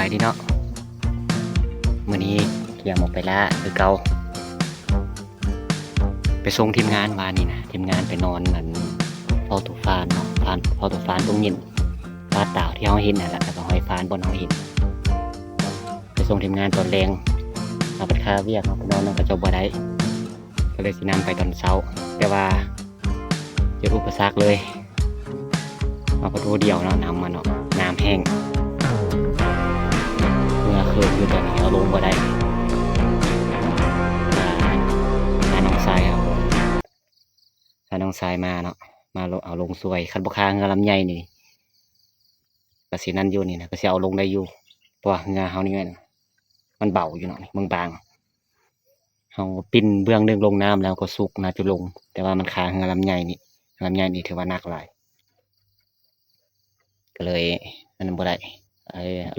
ายดีเนาะมื้อนี้เกี่ยมออกไปละคือเก่าไปส่งทีมงานมานี่นะทีมงานไปนอนนั่นเฝ้าตู้ฟานเนาะเฝ้าตู้ฟานตรงยินปลาเต่าที่เฮาเห็นนั่นแหละแล้วก็หอยฟานบนเฮาเห็นไปส่งทีมงานตอนแรงเอาไปคาเวียกเนาะไปนอนนำกระจกบ่ได้ก็เลยสินำไปตอนเช้าแต่ว่าเจออุปสรรคเลยเอาประตูเดียวเนาะนำมาเนาะน้ำแห้งเมื่อคืนคือตอนนี้เอาลงบ่ได้หาน้องทรายครับหาน้องทรายมาเนาะมาเอาลงสวยคันบ่คาเงือลำใหญ่นี่ก็สินั่นอยู่นี่นะก็สิเอาลงได้อยู่เพราะว่าเงือเฮานี่มันเบาอยู่เนาะนี่บางๆเฮาปิ้นเบื้องหนึงลงน้ำแล้วก็สุกน่าจะลงแต่ว่ามันคาเงือลำใหญ่นี่ถือว่าหนักหลายก็เลยอันนั้นบ่ได้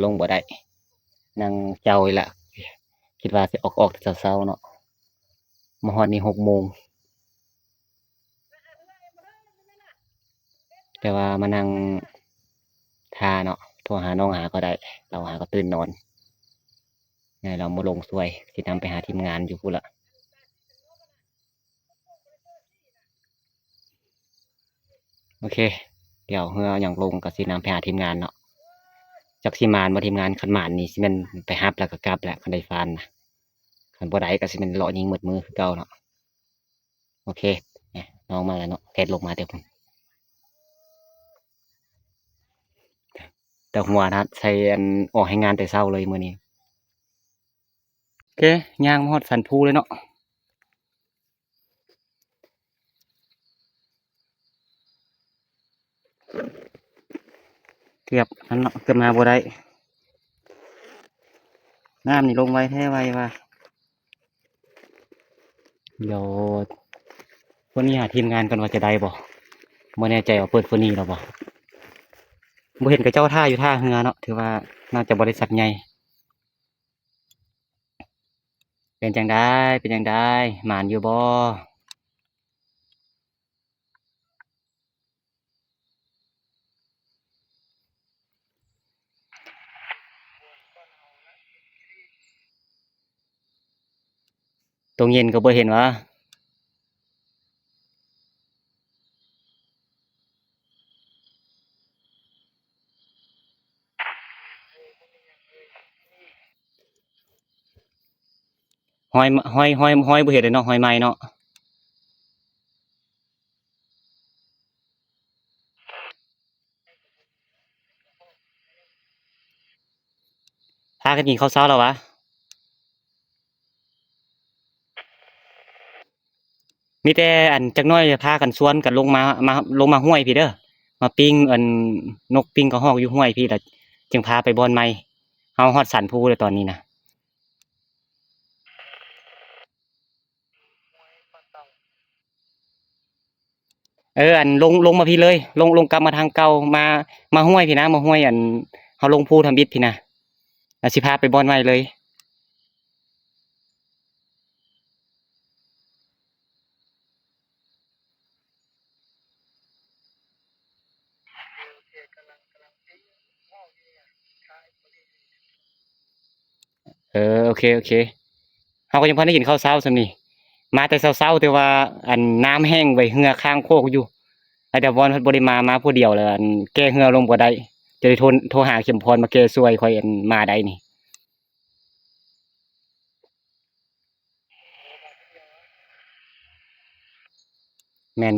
ลงบ่ได้นั่งเจ้าอีหละคิดว่าสิออกแต่เช้าๆเนาะมาฮอดนี่6 โมงแต่ว่ามานั่งท่าเนาะโทรหาน้องหาก็ได้เราหาก็ตื่นนอนไงเรามาลงสวยสินำไปหาทีมงานอยู่พู้นละโอเคเดี๋ยวเฮืออย่างลงก็สินำไปหาทีมงานเนาะจักสิมานบ่ทีมงานคันหมานนี่สิแม่นไปฮับแล้วก็กลับแหละคันได้ฟานนะคันบ่ได้ก็สิแม่นเลาะยิงหมดมือคือเก่าเนาะโอเคเนี่ยน้องมาแล้วเนาะแกลงมาเดี๋ยวผมแต่หัวนะใช้อันออกให้งานแต่เช้าเลยมื้อนี้โอเคย่างมาฮอดสันภูเลยเนาะเกือบอันเนาะเกือบมาบ่ได้น้ำนี่ลงไว้แท้ไว้ว่าเดี๋ยววันนี้หาทีมงานกันว่าจะได้บ่แน่ใจว่าเปิดวันนี้หรอบ่บ่เห็นกับเจ้าท่าอยู่ท่าเรือเนาะถือว่าน่าจะบริษัทใหญ่เป็นจังได้หมานอยู่บ่ตรงเย็นก็บ่เห็นว่าหอยบ่เห็นเลยเนาะหอยไม้เนาะพากันกินข้าวเช้าแล้ววะมีแต่อันจักหน้อยจะพากันชวนกันลงมาห้วยพี่เด้อมาปิ้งอันนกปิ้งกระรอกอยู่ห้วยพี่ล่ะจึงพาไปบ่อนใหม่เฮาฮอดสันภูแล้วตอนนี้นะอันลงมาพี่เลยลงกลับมาทางเก่ามาห้วยพี่นะมาห้วยอันเฮาลงภูทำอิฐพี่นะแล้วสิพาไปบ่อนใหม่เลยโอเคเฮาก็ยังพอได้กินข้าวเช้าส่ำนี้มาแต่เช้าๆแต่ว่าอันน้ำแห้งไว้เหือข้างโคกอยู่แล้วเดี๋ยววอนเพิ่นบ่ได้มาผู้เดียวแล้วอันแก้เหือลงบ่ได้จะได้โทรหาเข็มพรมาแก้ช่วยค่อยอันมาได้นี่แม่น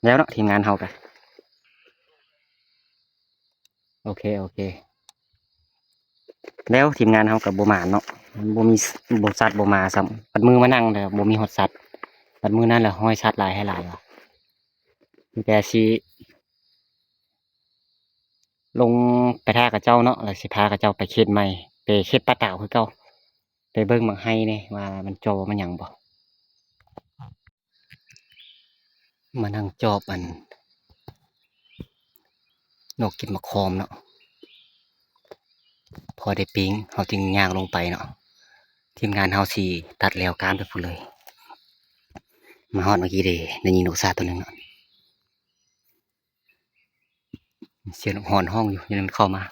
แล้วเนาะทีมงานเฮาก็โอเคแล้วทีมงานเฮาก็บ่มานเนาะบ่มีบ่สัตว์บ่มาซ้ำบัดมือมานั่งแล้วบ่มีฮอดสัตว์บัดมื้อนั้นแหละห้อยสัตว์หลายให้หลายว่ะมีแต่สิลงไปท่ากับเจ้าเนาะแล้วสิพากับเจ้าไปเขตใหม่ไปเขตป่าตาวคือเก่าไปเบิ่งหมักไห้นี่ว่ามันจอมันหยังบ่มานั่งจอบอันนกกินมะขอมเนาะพอได้ปิ้งเฮาจึงย่างลงไปเนาะทีมงานเฮาสิตัดแล้วกามไปพุ่นเลยมาฮอดเมื่อกี้ได้ยิงนกซาตัวหนึงเนาะ เสียงหอนห้องอยู่ยังเข้ามา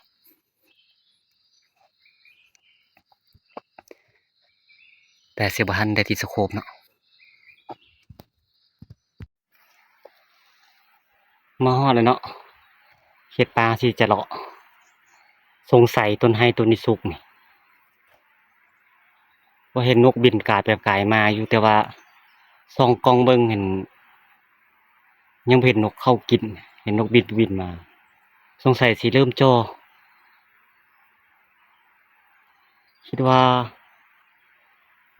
แต่เสียบหันได้ติดสโคปเนาะมาฮอดเลยเนาะเฮ็ดปลาสิจะเลาะสงสัยต้นไห้ต้นนี้สุกนี่ว่าเห็นนกบินกายแบบกายมาอยู่แต่ว่าส่องกล้องเบิ่งเห็นยังบ่เห็นนกเข้ากินเห็นนกบินมาสงสัยสิเริ่มจ่อคิดว่า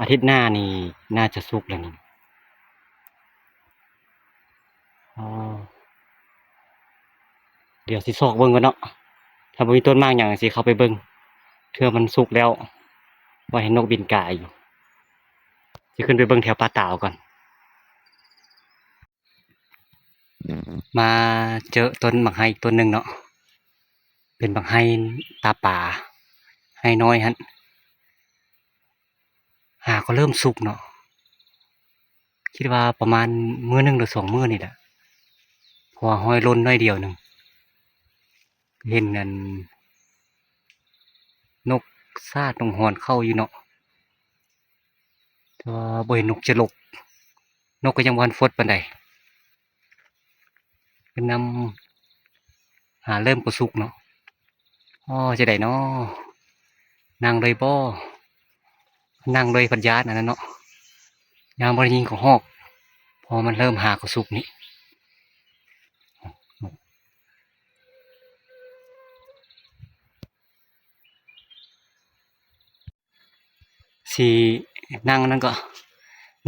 อาทิตย์หน้านี่น่าจะสุกแล้วนี่อ๋อเดี๋ยวสิซอกเบิ่งก่อนเนาะถ้าบ่มีต้นมากหยังสิเข้าไปเบิ่งเทื่อมันสุกแล้วว่าเห็นนกบินกายอยู่สิขึ้นไปเบิ่งแถวป่าตาวก่อนมาเจอต้นบักไห้อีกต้นหนึงเนาะเป็นบักไห้ตาป่าไห้น้อยหั่นหาก็เริ่มสุกเนาะคิดว่าประมาณมื้อหนึงหรือ2มื้อนี่แหละเพราะว่าห้อยร่นน้อยเดียวหนึงเห็นนั่นนกซาดนกฮอนเข้าอยู่เนาะแต่ว่าบ่เห็นนกจะลกนกก็ยังบ่ทันฟดปานใดเพิ่นนำหาเริ่มบ่สุกเนาะอ้อจะได้น้อนั่งเลยบ่นั่งเลยพัดย้านอันนั้นเนาะยามบ่ได้ยิงก็ฮอกพอมันเริ่มหาก็สุกนี่สินั่งอันนั้นก็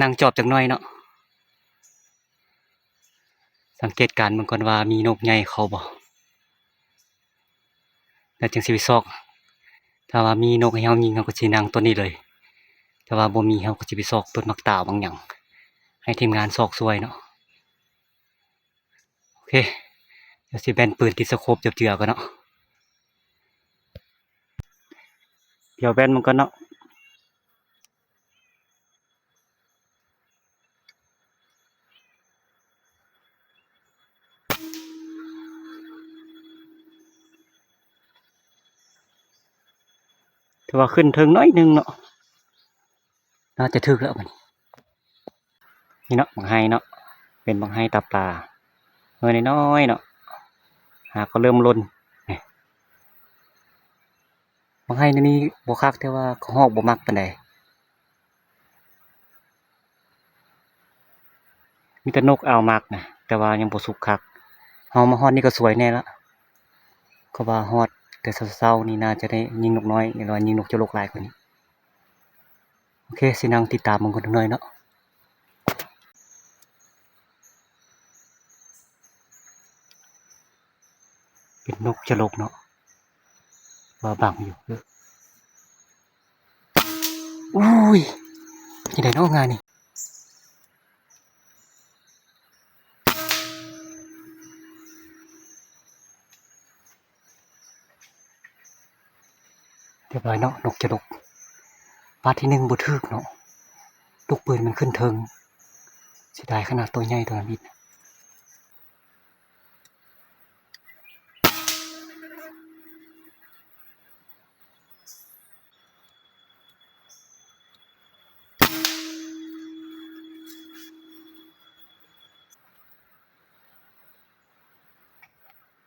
นั่งจอบจักหน่อยเนาะสังเกตการณ์เบิ่งก่อนว่ามีนกใหญ่เข้าบ่แล้วจึงสิไปซอกถ้าว่ามีนกให้เฮายิงเฮาก็สินั่งต้นนี้เลยแต่ว่าบ่มีเฮาก็สิไปซอกต้นมักตาวบางหยังให้ทีมงานซอกซวยเนาะโอเคเดี๋ยวสิแบนปืนติดสโคปเจือๆก่อนเนาะเดี๋ยวแบนมันก่อนเนาะถือว่าขึ้นเทิงน้อยหนึงเนาะน่าจะถึกแล้วบัดนี้นี่เนาะบักไห้เนาะเป็นบักไห้ตาปลาน้อยๆเนาะหากก็เริ่มลนนี่บักไห้นี่บ่คักแต่ว่าเขาฮอกบ่มักปานใดมีแต่นกเอามักนะแต่ว่ายังบ่สุกคักเฮามาฮอดนี่ก็สวยแน่ละก็ว่าฮอดแต่เช้าๆนี่น่าจะได้ยิงนกน้อยหรือว่ายิงนกจรกหลายกว่านี้โอเคสินั่งติดตามมันก่อนจักหน่อยเนาะเป็นนกจรกเนาะว่าบังอยู่อุ้ยจังได๋เนาะงานนี่เรียบร้อยเนาะนกจรกปาดที่1บ่ถึกเนาะลูกปืนมันขึ้นเทิงเสียดายขนาดตัวใหญ่ตัวนั้นบิน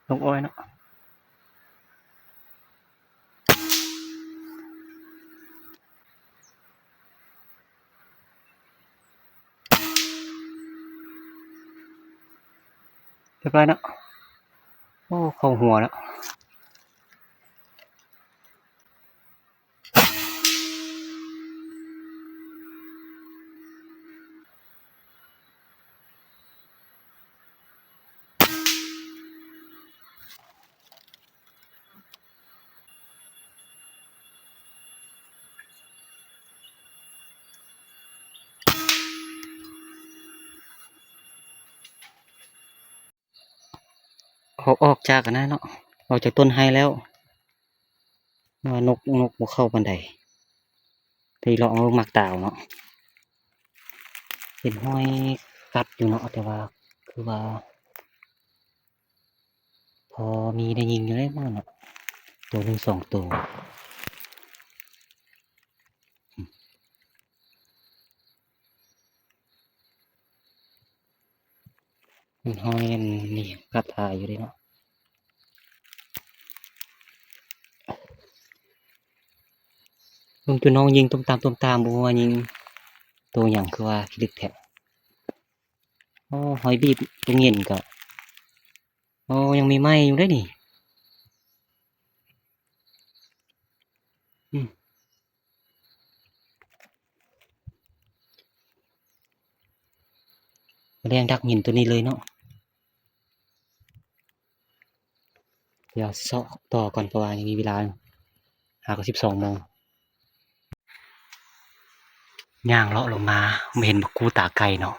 นกอ้อยเนาะเรียบร้อยเนาะโอ้เข้าหัวแล้วเขาออกจากอันนั้นเนาะออกจากต้นไห้แล้วว่านกบ่เข้าปานใดแต่อีเลาะเอามักตาวเนาะเห็นห้อยกัดอยู่เนาะแต่ว่าคือว่าผ พอมีได้ยิงอยู่ได้บ้างเนาะตัวหนึ่งสองตัวมันห้อยอันนี่ภาพถ่ายอยู่เลยเนาะลุงจุน้องยิงตุ้มตามบัวยิงตัวอย่างคือว่าคิดดึกแท้โอ้หอยบีบตรงเงินก็โอ้ยังมีไหมอยู่ได้นี่แรงดักเงินตัวนี้เลยเนาะเดี๋ยวเสาะต่อก่อนเพราะว่ายังมีเวลาหากว่า12 โมงย่างเลาะลงมาไม่เห็นบักกูตาไก่เนาะ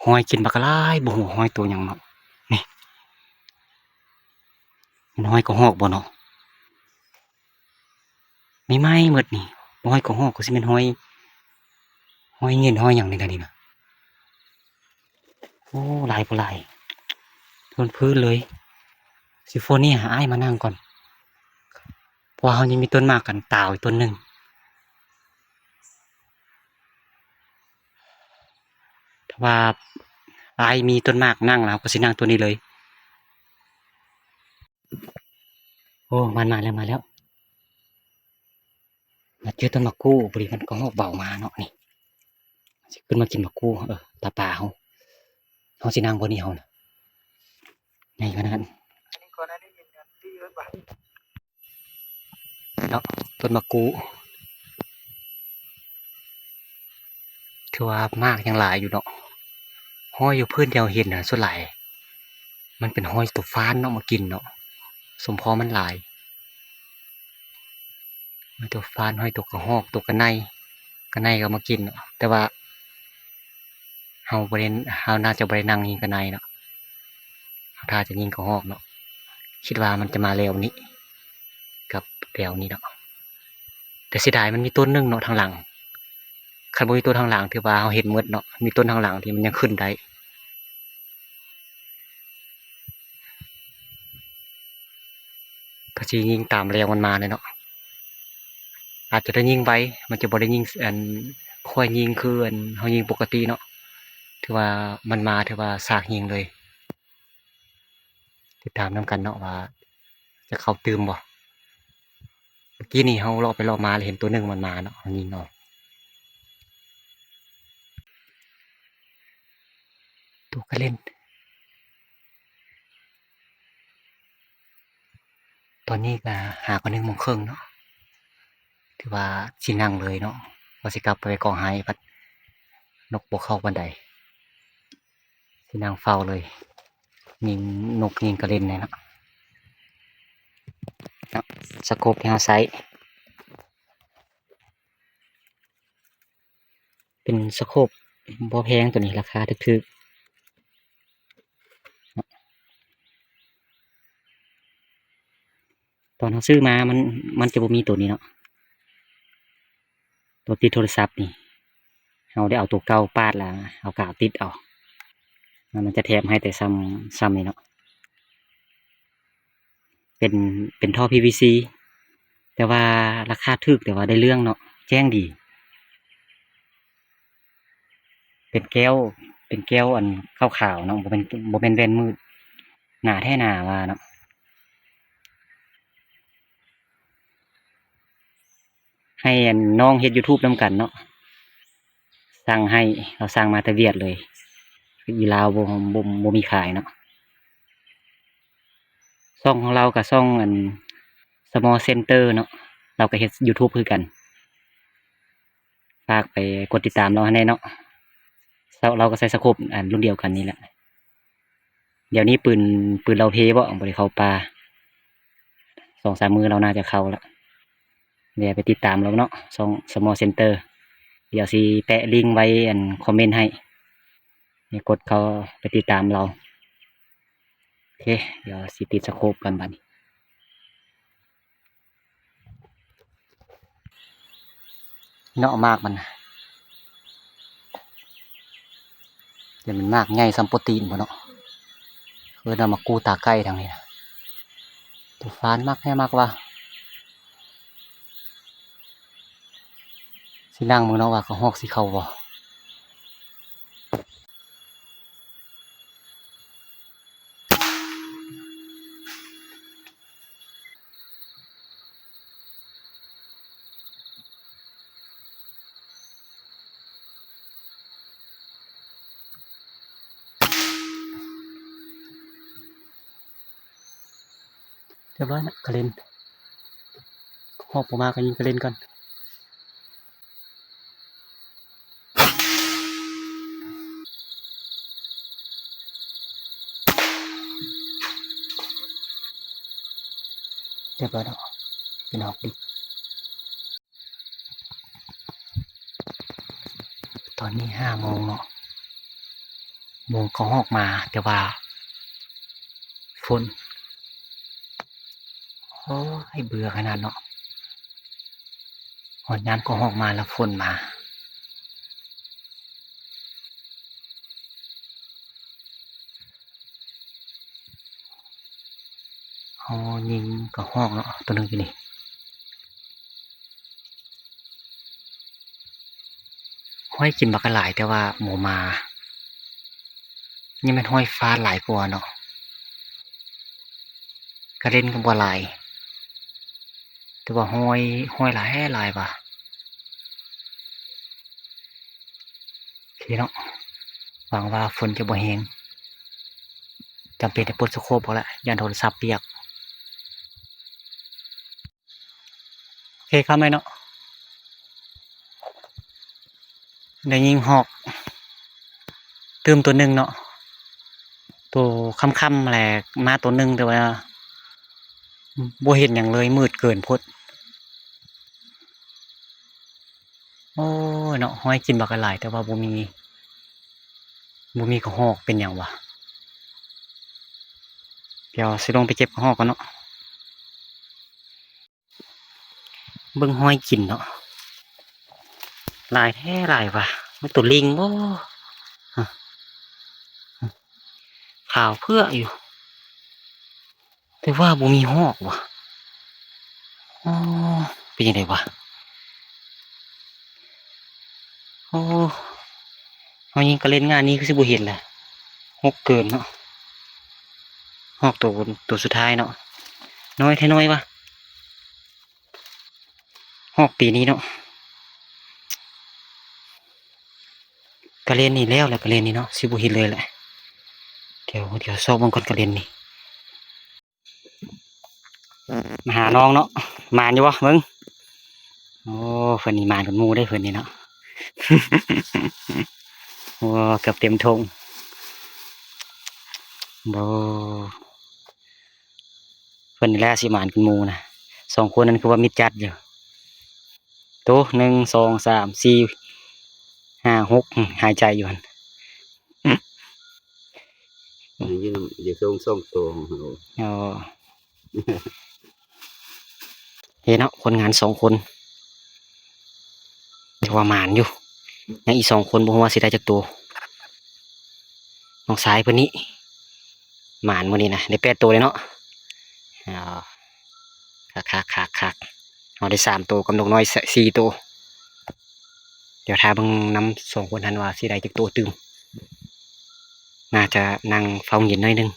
หอยกินบักกะลายบ่หูหอยตัวหยังเนาะนี่มันหอยก็หอกบ่เนาะไม่ไหม้หมดนี่บ่หอยก็หอกก็สิเป็นหอยเงินหอยหยังนี่ล่ะนี่นะโอ้หลายบ่หลายทนพื้นเลยสิโฟนี่หาอ้ายมานั่งก่อนเพราะว่าเฮายังมีต้นหมากกันตาวอีกต้นหนึงถ้าว่าอ้ายมีต้นหมากนั่งแล้วก็สินั่งตัวนี้เลยโอ้มันมาแล้วมาเจอต้นมะกู้พอดีมันก็หอกเบามาเนาะนี่สิขึ้นมากินมะกู้ตาป่าเฮาสินั่งบ่นี่เฮาน่ะใหญ่ขนาดนั้นเนาะต้นมะกู้ถือว่ามากยังหลายอยู่เนาะห้อยอยู่พื้นเดียวเห็นน่ะส่วนหลายมันเป็นห้อยตัวฟ้านเนาะมากินเนาะสมพอมันหลายห้อยตัวฟ้านห้อยตัวกระหอกตัวกระไนก็มากินเนาะแต่ว่าเฮาน่าจะบ่ได้นั่งยิงกระไนเนาะถ้าจะยิงกระหอกเนาะคิดว่ามันจะมาเร็วนี้กับแถวนี้เนาะแต่เสียดายมันมีต้นหนึงเนาะทางหลังคันบ่มีต้นทางหลังถือว่าเฮาเห็นหมดเนาะมีต้นทางหลังที่มันยังขึ้นได้ก็สิยิงตามแรงมันมาเลยเนาะอาจจะได้ยิงไว้มันจะบ่ได้ยิงค่อยยิงคือเฮายิงปกติเนาะถือว่ามันมาถือว่าสากยิงเลยติดตามนํกันเนาะว่าจะเข้าตื่มบ่เมื่อกี้นี่เฮาเลาะไปเลาะมาแล้วเห็นตัวหนึงมันมาเนาะเฮายิงเอาตัวก็เล่นตอนนี้ก็1:30เนาะถือว่าสินั่งเลยเนาะว่าสิกลับไปกองไห้พัดนกบ่เข้าปานใดสินั่งเฝ้าเลยยิงนกยิงกระเล่นเนี่ยเนาะสโคปที่เฮาใช้เป็นสโคปบ่แพงตัวนี้ราคาถูกๆตอนเฮาซื้อมามันจะบ่มีตัวนี้เนาะตัวติดโทรศัพท์นี่เฮาได้เอาตัวเก่าปาดแล้วเอากาวติดเอามันจะแถมให้แต่ซ้ำนี่เนาะเป็นท่อ PVC แต่ว่าราคาถูกแต่ว่าได้เรื่องเนาะแจ้งดีเป็นแก้วอันขาวๆเนาะบ่เป็นแว่นมืดหนาแท้หนาว่าเนาะให้น้องเฮ็ด YouTube นํกันเนาะสั่งให้เราสั่งมาแต่เวียดเลยอีลาวบ่มีขายเนาะช่องของเรากับช่องSmall Center เนาะเราก็เฮ็ด YouTube คือกันฝากไปกดติดตามเราให้แน่เนาะเราก็ใส่สโคปรุ่นเดียวกันนี่แหละเดี๋ยวนี้ปืนเราเพบ่ได้เข้าป่า2-3มื้อเราน่าจะเข้าละเดี๋ยวไปติดตามเราเนาะช่อง Small Center เดี๋ยวสิแปะลิงก์ไว้คอมเมนต์ให้กดเข้าไปติดตามเราโอเคเดี๋ยวสิติดสโคปกันบัดนี้เนาะมากมันเดี๋ยวมันมากใหญ่ซ้ำโปรตีนบ่เนาะคือเอามากู้ตาไก่ทางนี้นะ ตัวฟานมากแค่มากว่าสินั่งมึงเนาะว่าเขาหอกสิเข้าบ่เรียบร้อยนะกระเด็นหอกออกมาก็ยิงกระเด็นก่อนเรียบร้อยแล้วเป็นหอกดิตอนนี้5 โมงเนาะโมงเขาหอกมาแต่ว่าฝนโอ้ยเบื่อขนาดเนาะหอนยามก็หอกมาแล้วฝนมาเขายิงก็หอกเนาะตัวหนึงอยู่นี่ห้อยกินบักหลายแต่ว่าหมูมานี่มันห้อยฟ้าหลายกว่าเนาะกระเด็นกับบัวลายแต่ว่าห้อยหลายหลายว่ะโอเคเนาะหวังว่าฝนจะบ่แห้งจำเป็นจะปลดสโคปเอาละยันโทรศัพท์เปียกโอเคครับไหมเนาะได้ยิงหอกตื่มตัวหนึ่งเนาะตัวค่ำๆแหละมาตัวหนึ่งแต่ว่าบ่เห็นอย่างเลยมืดเกินพดโอ้ยเนาะห้อยกินบักหลายแต่ว่าบ่มีกระหอกเป็นอย่างวะเดี๋ยวสิลงไปเก็บกระหอกกันเนาะเบิ่งห้อยกินเนาะหลายแท้หลายว่ะมันตัวลิงบ่ขาวเพื่ออยู่แต่ว่าบ่มีหอกว่ะอ๋อเป็นยังไงวะโอ้เอายิงกระเล่นงานนี้คือสิบ่เห็นแหละหกเกินเนาะหอกตัวสุดท้ายเนาะน้อยแท้น้อยวะหอกปีนี้เนาะกระเล่นนี่แล้วแหละกระเล่นนี่เนาะสิบ่เห็นเลยแหละเดี๋ยวซอกเบิ่งก่อนกระเล่นนี่มาหาน้องเนาะมานอยู่วะมึงโอ้เพิ่นนี่มานกับหมู่ได้เพิ่นนี่เนาะ โอ้เกือบเต็มทงบ่เพิ่นนี่แหละสิมานกันหมู่นะ2 คนนั้นคือว่ามิดจัดอยู่โต1 2 3 4 5 6หายใจอยู่หั่น ยืนอย่าส่งส่งตัวของเขา อ๋อเห็นเนาะคนงาน2 คนแต่ว่าหมานอยู่ยังอีก2 คนบ่ฮู้ว่าสิได้จักตัวน้องสายเพิ่นนี้หมานมื้อนี้นะได้8 ตัวเลยเนาะอ๋อคักเอาได้3 ตัวกับนกน้อย4 ตัวเดี๋ยวถ้าเบิ่งนำ2 คนนั้นว่าสิได้จักตัวตึมน่าจะนั่งเฝ้าเย็นหน่อยนึง